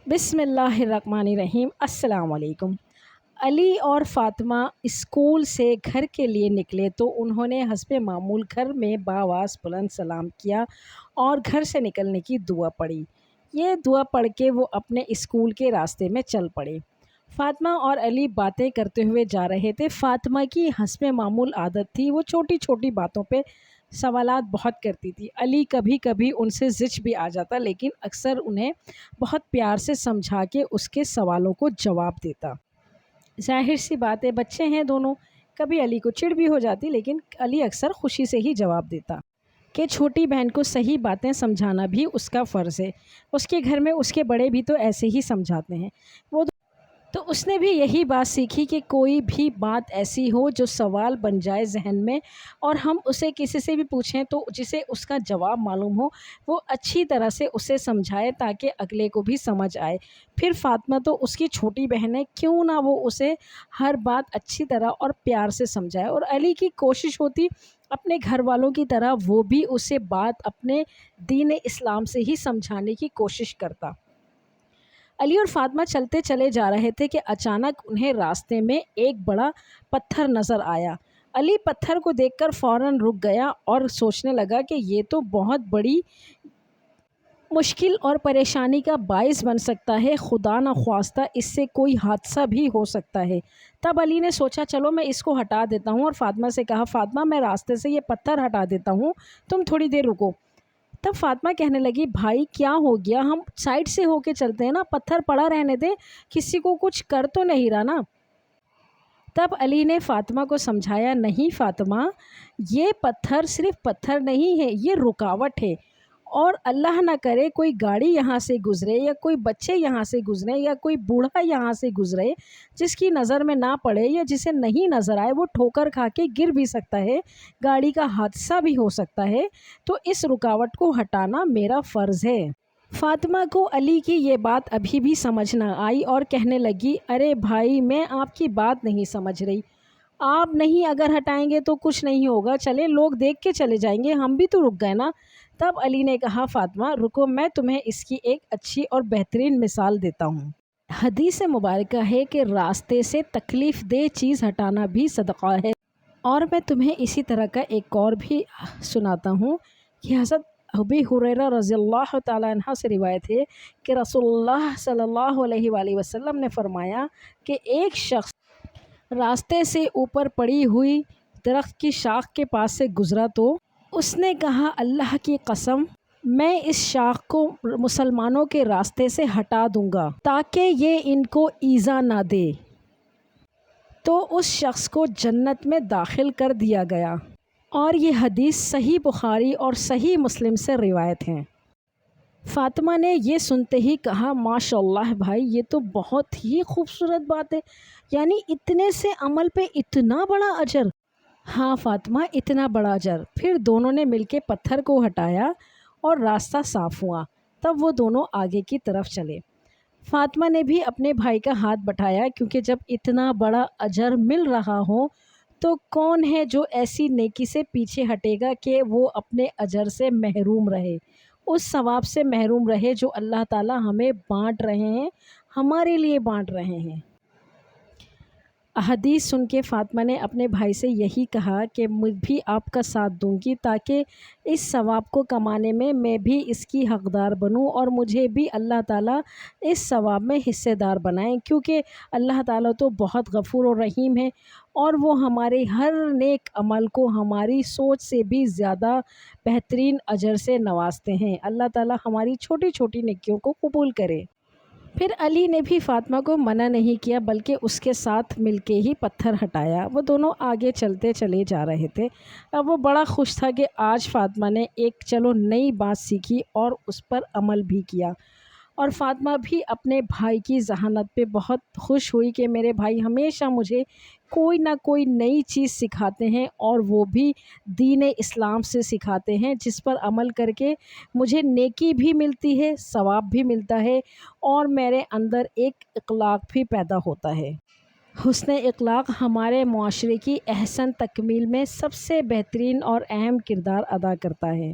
بسم اللہ الرحمن الرحیم۔ السلام علیکم۔ علی اور فاطمہ اسکول سے گھر کے لیے نکلے تو انہوں نے حسب معمول گھر میں بآواز بلند سلام کیا اور گھر سے نکلنے کی دعا پڑھی۔ یہ دعا پڑھ کے وہ اپنے اسکول کے راستے میں چل پڑے۔ فاطمہ اور علی باتیں کرتے ہوئے جا رہے تھے۔ فاطمہ کی حسب معمول عادت تھی، وہ چھوٹی چھوٹی باتوں پہ سوالات بہت کرتی تھی۔ علی کبھی کبھی ان سے زچ بھی آ جاتا، لیکن اکثر انہیں بہت پیار سے سمجھا کے اس کے سوالوں کو جواب دیتا۔ ظاہر سی بات ہے، بچے ہیں دونوں، کبھی علی کو چڑ بھی ہو جاتی، لیکن علی اکثر خوشی سے ہی جواب دیتا کہ چھوٹی بہن کو صحیح باتیں سمجھانا بھی اس کا فرض ہے۔ اس کے گھر میں اس کے بڑے بھی تو ایسے ہی سمجھاتے ہیں۔ تو اس نے بھی یہی بات سیکھی کہ کوئی بھی بات ایسی ہو جو سوال بن جائے ذہن میں، اور ہم اسے کسی سے بھی پوچھیں تو جسے اس کا جواب معلوم ہو وہ اچھی طرح سے اسے سمجھائے تاکہ اگلے کو بھی سمجھ آئے۔ پھر فاطمہ تو اس کی چھوٹی بہن ہے، کیوں نہ وہ اسے ہر بات اچھی طرح اور پیار سے سمجھائے، اور علی کی کوشش ہوتی اپنے گھر والوں کی طرح وہ بھی اسے بات اپنے دین اسلام سے ہی سمجھانے کی کوشش کرتا۔ علی اور فاطمہ چلتے چلے جا رہے تھے کہ اچانک انہیں راستے میں ایک بڑا پتھر نظر آیا۔ علی پتھر کو دیکھ کر فوراً رک گیا اور سوچنے لگا کہ یہ تو بہت بڑی مشکل اور پریشانی کا باعث بن سکتا ہے، خدا نخواستہ اس سے کوئی حادثہ بھی ہو سکتا ہے۔ تب علی نے سوچا چلو میں اس کو ہٹا دیتا ہوں، اور فاطمہ سے کہا فاطمہ میں راستے سے یہ پتھر ہٹا دیتا ہوں، تم تھوڑی دیر رکو۔ تب فاطمہ کہنے لگی بھائی کیا ہو گیا، ہم سائڈ سے ہو کے چلتے ہیں نا، پتھر پڑا رہنے دے، کسی کو کچھ کر تو نہیں رہا نا۔ تب علی نے فاطمہ کو سمجھایا نہیں فاطمہ، یہ پتھر صرف پتھر نہیں ہے، یہ رکاوٹ ہے، اور اللہ نہ کرے کوئی گاڑی یہاں سے گزرے یا کوئی بچے یہاں سے گزرے یا کوئی بوڑھا یہاں سے گزرے جس کی نظر میں نہ پڑے یا جسے نہیں نظر آئے، وہ ٹھوکر کھا کے گر بھی سکتا ہے، گاڑی کا حادثہ بھی ہو سکتا ہے، تو اس رکاوٹ کو ہٹانا میرا فرض ہے۔ فاطمہ کو علی کی یہ بات ابھی بھی سمجھ نہ آئی اور کہنے لگی ارے بھائی میں آپ کی بات نہیں سمجھ رہی، آپ نہیں اگر ہٹائیں گے تو کچھ نہیں ہوگا، چلے لوگ دیکھ کے چلے جائیں گے، ہم بھی تو رک گئے نا۔ تب علی نے کہا فاطمہ رکو، میں تمہیں اس کی ایک اچھی اور بہترین مثال دیتا ہوں۔ حدیث مبارکہ ہے کہ راستے سے تکلیف دہ چیز ہٹانا بھی صدقہ ہے، اور میں تمہیں اسی طرح کا ایک اور بھی سناتا ہوں کہ حضرت ابی ہریرہ رضی اللہ تعالیٰ عنہ سے روایت ہے کہ رسول اللہ صلی اللہ علیہ وآلہ وسلم نے فرمایا کہ ایک شخص راستے سے اوپر پڑی ہوئی درخت کی شاخ کے پاس سے گزرا تو اس نے کہا اللہ کی قسم میں اس شاخ کو مسلمانوں کے راستے سے ہٹا دوں گا تاکہ یہ ان کو ایذا نہ دے، تو اس شخص کو جنت میں داخل کر دیا گیا، اور یہ حدیث صحیح بخاری اور صحیح مسلم سے روایت ہے۔ فاطمہ نے یہ سنتے ہی کہا ماشاء اللہ بھائی یہ تو بہت ہی خوبصورت بات ہے، یعنی اتنے سے عمل پہ اتنا بڑا اجر۔ ہاں فاطمہ اتنا بڑا اجر۔ پھر دونوں نے مل کے پتھر کو ہٹایا اور راستہ صاف ہوا، تب وہ دونوں آگے کی طرف چلے۔ فاطمہ نے بھی اپنے بھائی کا ہاتھ بٹھایا، کیونکہ جب اتنا بڑا اجر مل رہا ہو تو کون ہے جو ایسی نیکی سے پیچھے ہٹے گا کہ وہ اپنے اجر سے محروم رہے، اس ثواب سے محروم رہے جو اللہ تعالیٰ ہمیں بانٹ رہے ہیں، ہمارے لیے بانٹ رہے ہیں۔ حدیث سن کے فاطمہ نے اپنے بھائی سے یہی کہا کہ میں بھی آپ کا ساتھ دوں گی تاکہ اس ثواب کو کمانے میں بھی اس کی حقدار بنوں، اور مجھے بھی اللہ تعالیٰ اس ثواب میں حصے دار بنائیں، کیونکہ اللہ تعالیٰ تو بہت غفور و رحیم ہے، اور وہ ہمارے ہر نیک عمل کو ہماری سوچ سے بھی زیادہ بہترین اجر سے نوازتے ہیں۔ اللہ تعالیٰ ہماری چھوٹی چھوٹی نیکیوں کو قبول کرے۔ پھر علی نے بھی فاطمہ کو منع نہیں کیا بلکہ اس کے ساتھ مل کے ہی پتھر ہٹایا۔ وہ دونوں آگے چلتے چلے جا رہے تھے۔ اب وہ بڑا خوش تھا کہ آج فاطمہ نے ایک چلو نئی بات سیکھی اور اس پر عمل بھی کیا، اور فاطمہ بھی اپنے بھائی کی ذہانت پہ بہت خوش ہوئی کہ میرے بھائی ہمیشہ مجھے کوئی نہ کوئی نئی چیز سکھاتے ہیں، اور وہ بھی دین اسلام سے سکھاتے ہیں جس پر عمل کر کے مجھے نیکی بھی ملتی ہے، ثواب بھی ملتا ہے، اور میرے اندر ایک اخلاق بھی پیدا ہوتا ہے۔ حسن اخلاق ہمارے معاشرے کی احسن تکمیل میں سب سے بہترین اور اہم کردار ادا کرتا ہے۔